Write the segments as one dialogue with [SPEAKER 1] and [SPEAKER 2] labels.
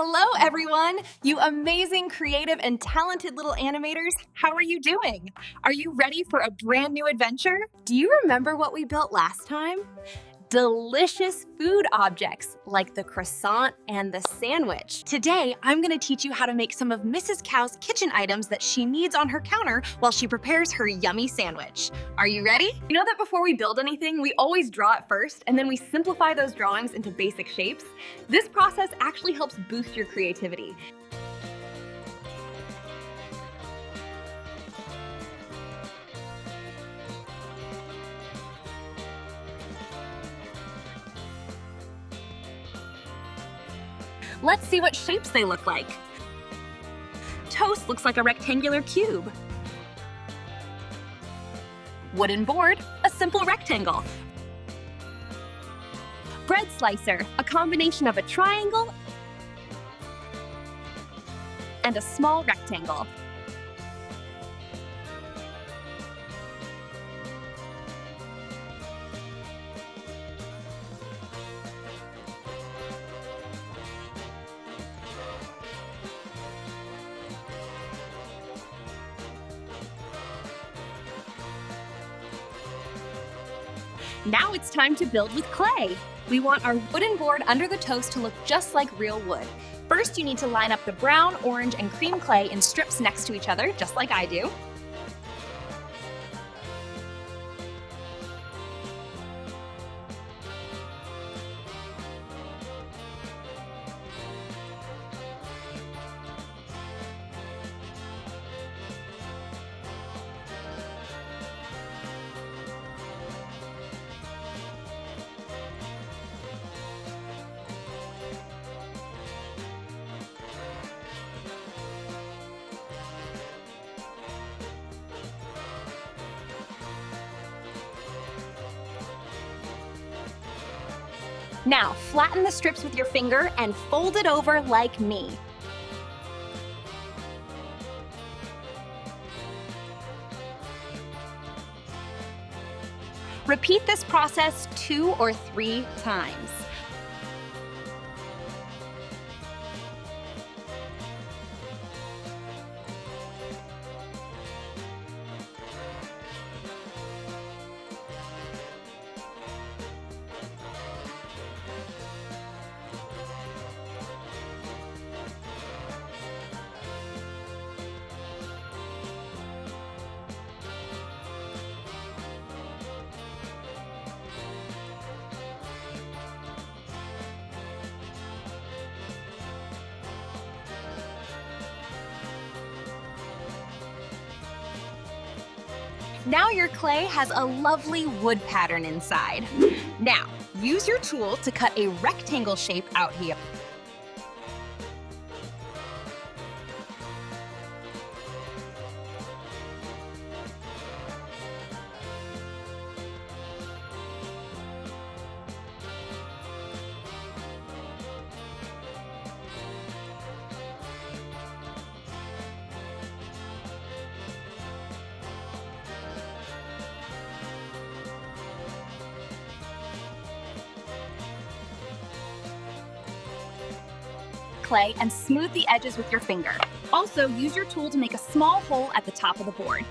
[SPEAKER 1] Hello, everyone! You amazing, creative, and talented little animators. How are you doing? Are you ready for a brand new adventure? Do you remember what we built last time? Delicious food objects like the croissant and the sandwich. Today, I'm gonna teach you how to make some of Mrs. Cow's kitchen items that she needs on her counter while she prepares her yummy sandwich. Are you ready? You know that before we build anything, we always draw it first, and then we simplify those drawings into basic shapes? This process actually helps boost your creativity. Let's see what shapes they look like. Toast looks like a rectangular cube. Wooden board, a simple rectangle. Bread slicer, a combination of a triangle and a small rectangle. Now it's time to build with clay. We want our wooden board under the toast to look just like real wood. First, you need to line up the brown, orange, and cream clay in strips next to each other, just like I do. Now, flatten the strips with your finger and fold it over like me. Repeat this process 2 or 3 times. Now your clay has a lovely wood pattern inside. Now, use your tool to cut a rectangle shape out here. Clay and smooth the edges with your finger. Also, use your tool to make a small hole at the top of the board.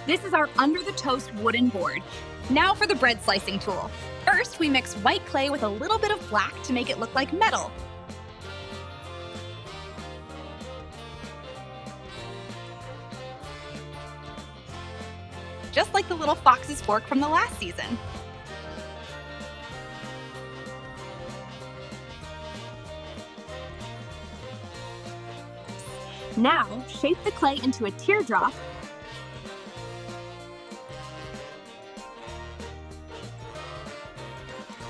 [SPEAKER 1] This is our under the toast wooden board. Now for the bread slicing tool. First, we mix white clay with a little bit of black to make it look like metal. Just like the little fox's fork from the last season. Now, shape the clay into a teardrop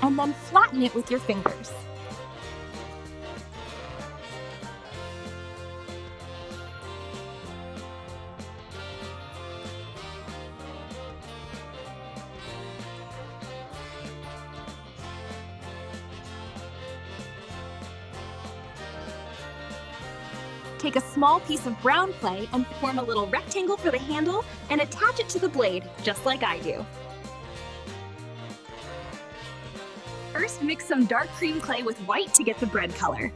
[SPEAKER 1] and then flatten it with your fingers. Take a small piece of brown clay and form a little rectangle for the handle and attach it to the blade, just like I do. First, mix some dark cream clay with white to get the bread color.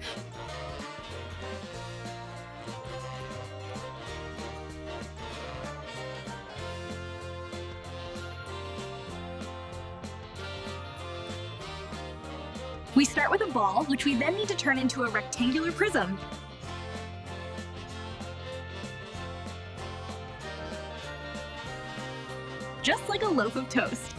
[SPEAKER 1] We start with a ball, which we then need to turn into a rectangular prism. Just like a loaf of toast.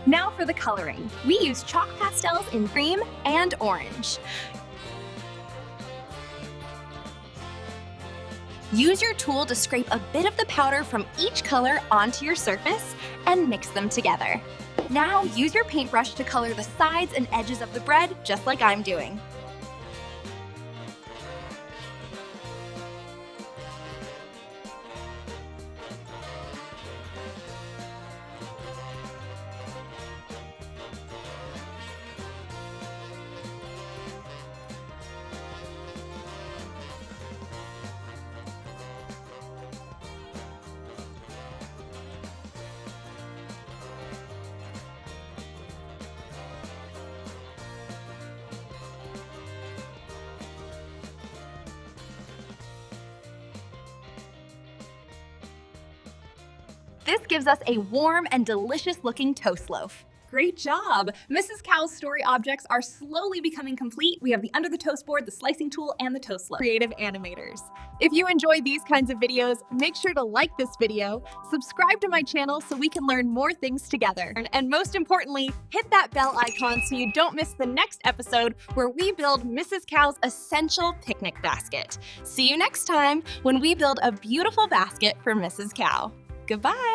[SPEAKER 1] Now for the coloring. We use chalk pastels in cream and orange. Use your tool to scrape a bit of the powder from each color onto your surface and mix them together. Now use your paintbrush to color the sides and edges of the bread, just like I'm doing. This gives us a warm and delicious-looking toast loaf. Great job! Mrs. Cow's story objects are slowly becoming complete. We have the under the toast board, the slicing tool, and the toast loaf. Creative animators. If you enjoy these kinds of videos, make sure to like this video, subscribe to my channel so we can learn more things together. And most importantly, hit that bell icon so you don't miss the next episode where we build Mrs. Cow's essential picnic basket. See you next time when we build a beautiful basket for Mrs. Cow. Goodbye!